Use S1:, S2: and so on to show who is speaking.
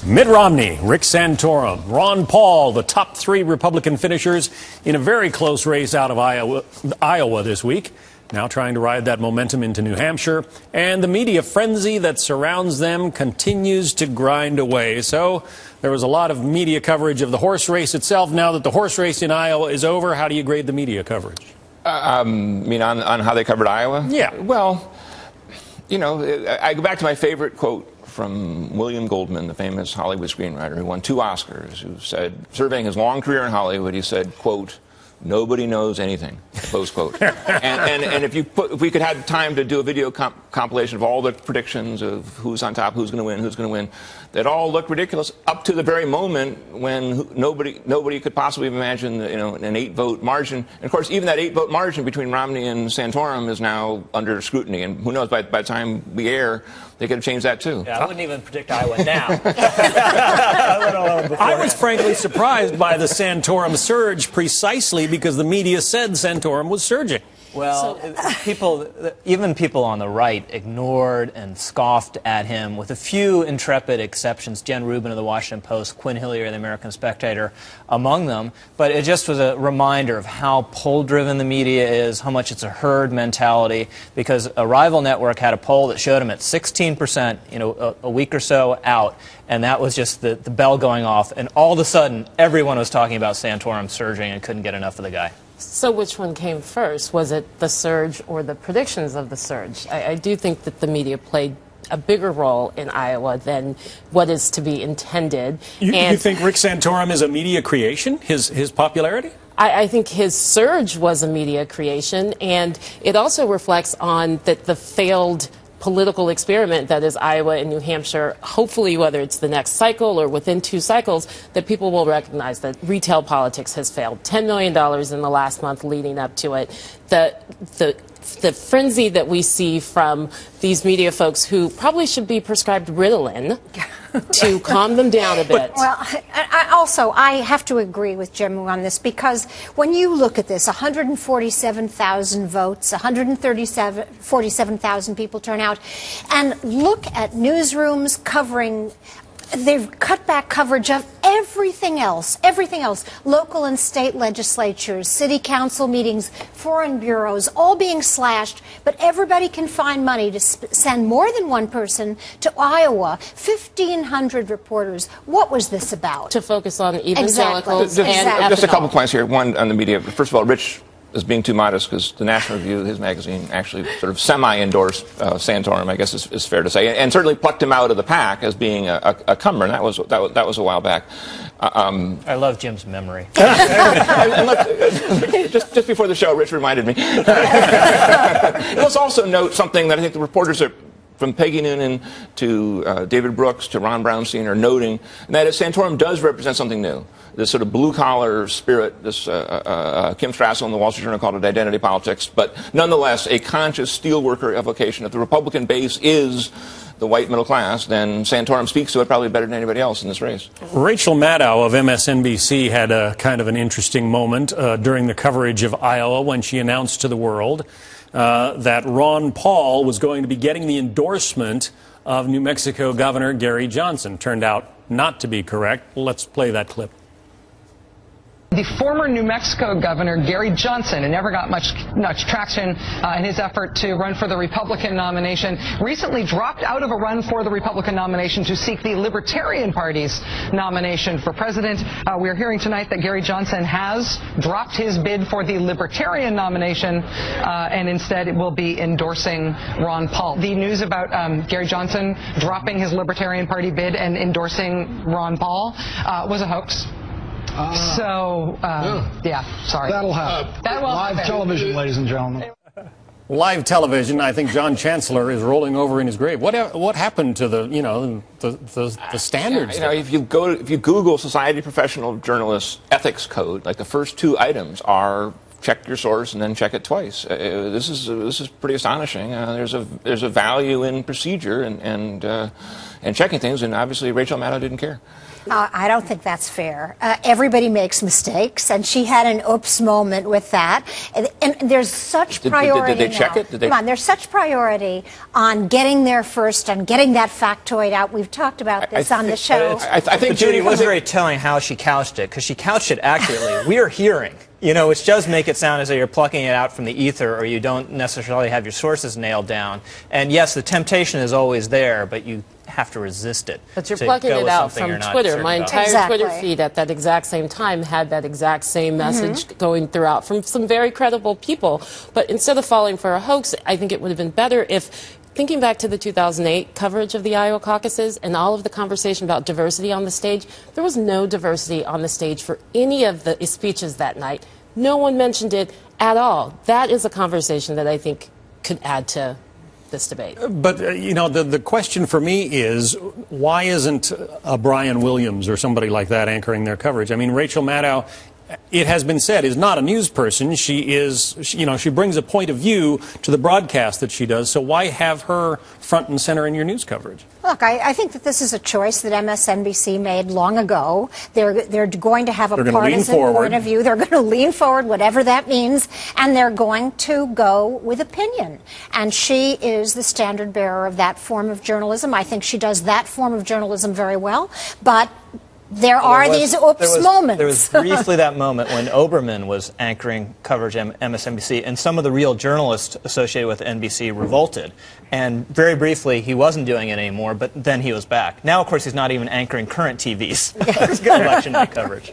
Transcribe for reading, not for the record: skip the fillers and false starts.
S1: Mitt Romney, Rick Santorum, Ron Paul, the top three Republican finishers in a very close race out of Iowa this week. Now trying to ride that momentum into New Hampshire. And the media frenzy that surrounds them continues to grind away. So there was a lot of media coverage of the horse race itself. Now that the horse race in Iowa is over, how do you grade the media coverage?
S2: On how they covered Iowa?
S1: Yeah.
S2: Well, you know, I go back to my favorite quote from William Goldman, the famous Hollywood screenwriter who won 2 Oscars, who said, surveying his long career in Hollywood, he said, quote, "Nobody knows anything," close quote. and if we could have time to do a video compilation of all the predictions of who's on top, who's going to win, that all look ridiculous up to the very moment when nobody could possibly imagine, you know, an 8-vote margin. And of course, even that 8-vote margin between Romney and Santorum is now under scrutiny. And who knows, by the time we air, they could have changed that too.
S3: Yeah, I wouldn't even predict Iowa now.
S1: I was frankly surprised by the Santorum surge precisely because the media said Santorum was surging.
S3: Well, even people on the right ignored and scoffed at him, with a few intrepid exceptions. Jen Rubin of the Washington Post, Quinn Hillier of the American Spectator among them. But it just was a reminder of how poll-driven the media is, how much it's a herd mentality, because a rival network had a poll that showed him at 16%, you know, a week or so out, and that was just the bell going off, and all of a sudden, everyone was talking about Santorum surging and couldn't get enough of the guy.
S4: So which one came first? Was it the surge or the predictions of the surge? I do think that the media played a bigger role in Iowa than what is to be intended.
S1: You think Rick Santorum is a media creation, his popularity?
S4: I think his surge was a media creation, and it also reflects on the failed political experiment that is Iowa and New Hampshire. Hopefully, whether it's the next cycle or within 2 cycles, that people will recognize that retail politics has failed. $10 million in the last month leading up to it. The frenzy that we see from these media folks who probably should be prescribed Ritalin to calm them down a bit.
S5: Well, I have to agree with Jim on this, because when you look at this, 147,000 votes, 147,000 people turn out, and look at newsrooms covering. They've cut back coverage of everything else, local and state legislatures, city council meetings, foreign bureaus, all being slashed, but everybody can find money to send more than one person to Iowa, 1,500 reporters. What was this about?
S4: To focus on evangelicals.
S5: Exactly.
S2: Just a couple points here. One on the media. First of all, Rich is being too modest, because the National Review, his magazine, actually sort of semi-endorsed Santorum, I guess is fair to say, and certainly plucked him out of the pack as being a comer, and that was a while back.
S3: I love Jim's memory.
S2: Just before the show, Rich reminded me. Let's also note something that I think the reporters are, from Peggy Noonan to David Brooks to Ron Brownstein, are noting, and that is Santorum does represent something new. This sort of blue-collar spirit, this Kim Strassel in the Wall Street Journal called it identity politics, but nonetheless a conscious steelworker evocation. If the Republican base is the white middle class, then Santorum speaks to it probably better than anybody else in this race.
S1: Rachel Maddow of MSNBC had a kind of an interesting moment during the coverage of Iowa when she announced to the world that Ron Paul was going to be getting the endorsement of New Mexico Governor Gary Johnson. Turned out not to be correct. Let's play that clip.
S6: The former New Mexico Governor, Gary Johnson, who never got much traction in his effort to run for the Republican nomination, recently dropped out of a run for the Republican nomination to seek the Libertarian Party's nomination for president. We're hearing tonight that Gary Johnson has dropped his bid for the Libertarian nomination and instead will be endorsing Ron Paul. The news about Gary Johnson dropping his Libertarian Party bid and endorsing Ron Paul was a hoax. Yeah, sorry.
S7: That'll happen. Live television, ladies and gentlemen.
S1: Live television. I think John Chancellor is rolling over in his grave. What happened to the standards?
S2: You know, if you Google Society of Professional Journalists ethics code, like the first 2 items are check your source and then check it twice. This is pretty astonishing. There's a value in procedure and checking things, and obviously Rachel Maddow didn't care.
S5: I don't think that's fair. Everybody makes mistakes, and she had an oops moment with that. And there's such priority
S2: Did they check it?
S5: Come on, there's such priority on getting there first, on getting that factoid out. We've talked about this on the show.
S2: I think
S3: Judy was very telling how she couched it, because she couched it accurately. We are hearing, which does make it sound as though you're plucking it out from the ether, or you don't necessarily have your sources nailed down. And yes, the temptation is always there, but you have to resist it.
S4: But you're plucking it out from Twitter. My entire Twitter feed at that exact same time had that exact same message going throughout from some very credible people. But instead of falling for a hoax, I think it would have been better if, thinking back to the 2008 coverage of the Iowa caucuses and all of the conversation about diversity on the stage, there was no diversity on the stage for any of the speeches that night. No one mentioned it at all. That is a conversation that I think could add to this debate.
S1: But, the question for me is, why isn't Brian Williams or somebody like that anchoring their coverage? I mean, Rachel Maddow, it has been said, is not a news person. She brings a point of view to the broadcast that she does. So why have her front and center in your news coverage?
S5: Look, I think that this is a choice that MSNBC made long ago. They're going to have a partisan point of view. They're going to lean forward, whatever that means, and they're going to go with opinion. And she is the standard bearer of that form of journalism. I think she does that form of journalism very well. But there are these oops moments.
S3: There was briefly that moment when Oberman was anchoring coverage at MSNBC, and some of the real journalists associated with NBC revolted. And very briefly, he wasn't doing it anymore, but then he was back. Now, of course, he's not even anchoring current TV's election night coverage.